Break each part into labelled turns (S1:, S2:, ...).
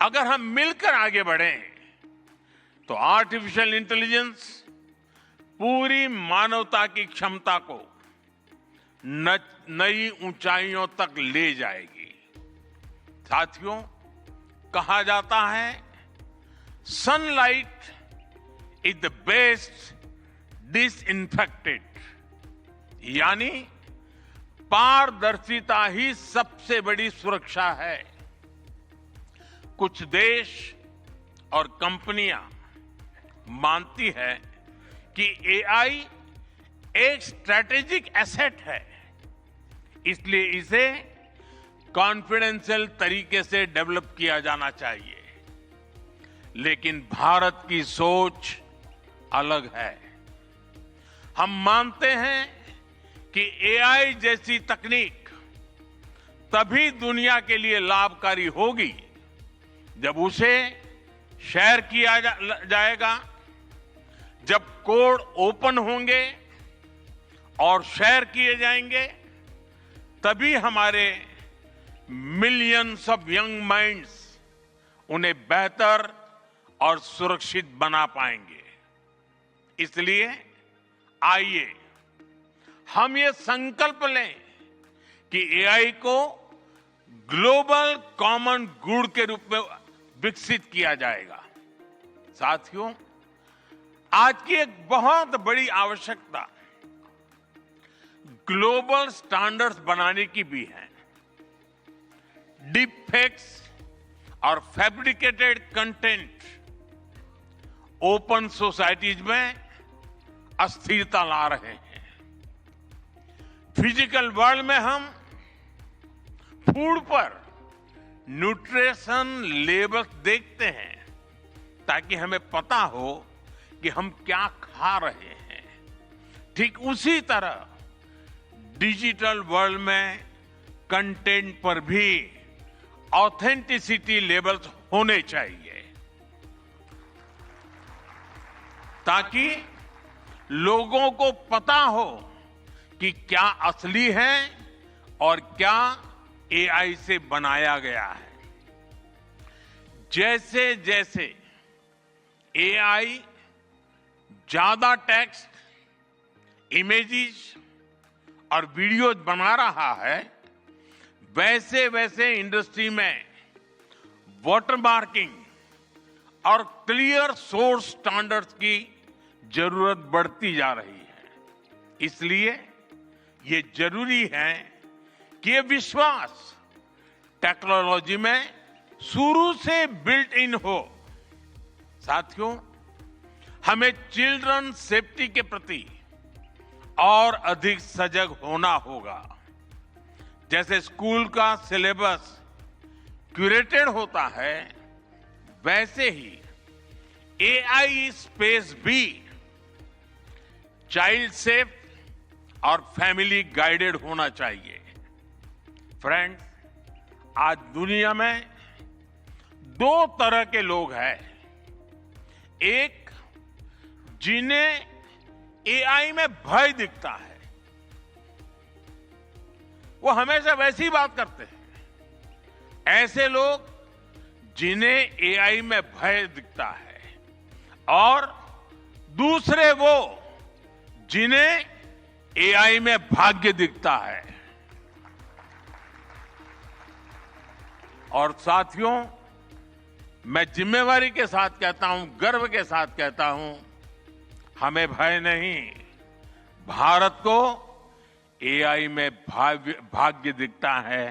S1: अगर हम मिलकर आगे बढ़ें तो आर्टिफिशियल इंटेलिजेंस पूरी मानवता की क्षमता को नई ऊंचाइयों तक ले जाएगी। साथियों, कहा जाता है sunlight is the best disinfectant, यानी पारदर्शिता ही सबसे बड़ी सुरक्षा है। कुछ देश और कंपनियां मानती है कि एआई एक स्ट्रैटेजिक एसेट है, इसलिए इसे कॉन्फिडेंशियल तरीके से डेवलप किया जाना चाहिए। लेकिन भारत की सोच अलग है। हम मानते हैं कि एआई जैसी तकनीक तभी दुनिया के लिए लाभकारी होगी जब उसे शेयर किया जाएगा, जब कोड ओपन होंगे और शेयर किए जाएंगे, तभी हमारे मिलियंस ऑफ यंग माइंड्स उन्हें बेहतर और सुरक्षित बना पाएंगे। इसलिए आइए हम ये संकल्प लें कि एआई को ग्लोबल कॉमन गुड के रूप में विकसित किया जाएगा। साथियों, आज की एक बहुत बड़ी आवश्यकता ग्लोबल स्टैंडर्ड्स बनाने की भी है। डीप फेक्स और फैब्रिकेटेड कंटेंट ओपन सोसाइटीज में अस्थिरता ला रहे हैं। फिजिकल वर्ल्ड में हम फूड पर न्यूट्रिशन लेबल्स देखते हैं ताकि हमें पता हो कि हम क्या खा रहे हैं। ठीक उसी तरह डिजिटल वर्ल्ड में कंटेंट पर भी ऑथेंटिसिटी लेवल्स होने चाहिए ताकि लोगों को पता हो कि क्या असली है और क्या एआई से बनाया गया है। जैसे जैसे एआई ज्यादा टेक्स्ट, इमेजेस और वीडियोज बना रहा है, वैसे वैसे इंडस्ट्री में वाटरमार्किंग और क्लियर सोर्स स्टैंडर्ड्स की जरूरत बढ़ती जा रही है। इसलिए ये जरूरी है कि ये विश्वास टेक्नोलॉजी में शुरू से बिल्ट इन हो। साथियों, हमें चिल्ड्रन सेफ्टी के प्रति और अधिक सजग होना होगा। जैसे स्कूल का सिलेबस क्यूरेटेड होता है, वैसे ही एआई स्पेस भी चाइल्ड सेफ और फैमिली गाइडेड होना चाहिए। फ्रेंड्स, आज दुनिया में दो तरह के लोग हैं। एक, जिन्हें एआई में भय दिखता है, वो हमेशा वैसी बात करते हैं। ऐसे लोग जिन्हें एआई में भय दिखता है, और दूसरे वो जिन्हें एआई में भाग्य दिखता है। और साथियों, मैं जिम्मेवारी के साथ कहता हूं, गर्व के साथ कहता हूं, हमें भय नहीं, भारत को एआई में भाग्य दिखता है,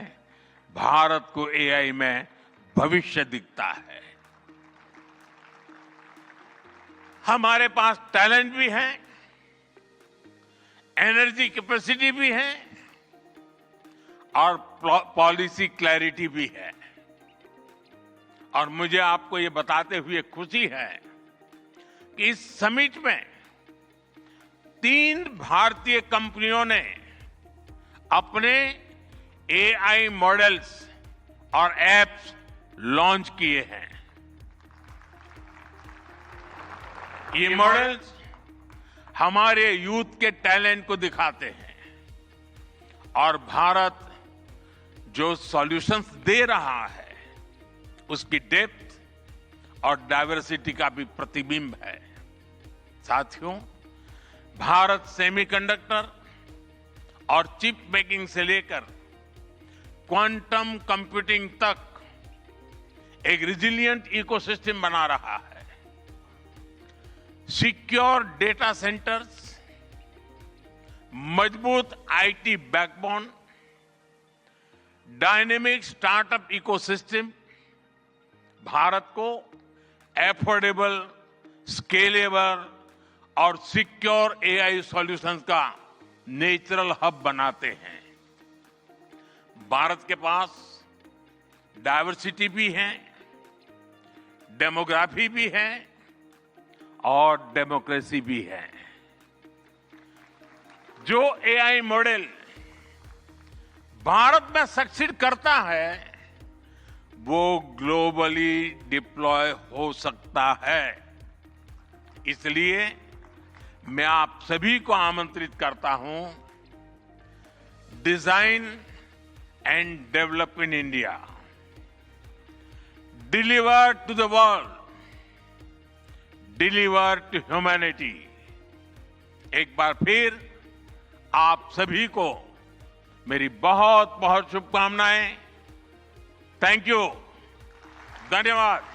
S1: भारत को एआई में भविष्य दिखता है। हमारे पास टैलेंट भी है, एनर्जी कैपेसिटी भी है और पॉलिसी क्लैरिटी भी है। और मुझे आपको ये बताते हुए खुशी है कि इस समिट में 3 भारतीय कंपनियों ने अपने एआई मॉडल्स और एप्स लॉन्च किए हैं। ये मॉडल्स हमारे यूथ के टैलेंट को दिखाते हैं और भारत जो सॉल्यूशंस दे रहा है उसकी डेप्थ और डाइवर्सिटी का भी प्रतिबिंब है। साथियों, भारत सेमीकंडक्टर और चिप मेकिंग से लेकर क्वांटम कंप्यूटिंग तक एक रिजिलिएंट इकोसिस्टम बना रहा है। सिक्योर डेटा सेंटर्स, मजबूत IT backbone, dynamic startup ecosystem Bharat को एफोर्डेबल, स्केलेबल और सिक्योर एआई सॉल्यूशंस का नेचुरल हब बनाते हैं। भारत के पास डाइवर्सिटी भी है, डेमोग्राफी भी है और डेमोक्रेसी भी है। जो एआई मॉडल भारत में सक्सीड करता है वो ग्लोबली डिप्लॉय हो सकता है। इसलिए मैं आप सभी को आमंत्रित करता हूं, design and develop in India, deliver to the world, deliver to humanity. एक बार फिर आप सभी को मेरी बहुत बहुत शुभकामनाएं। थैंक यू, धन्यवाद।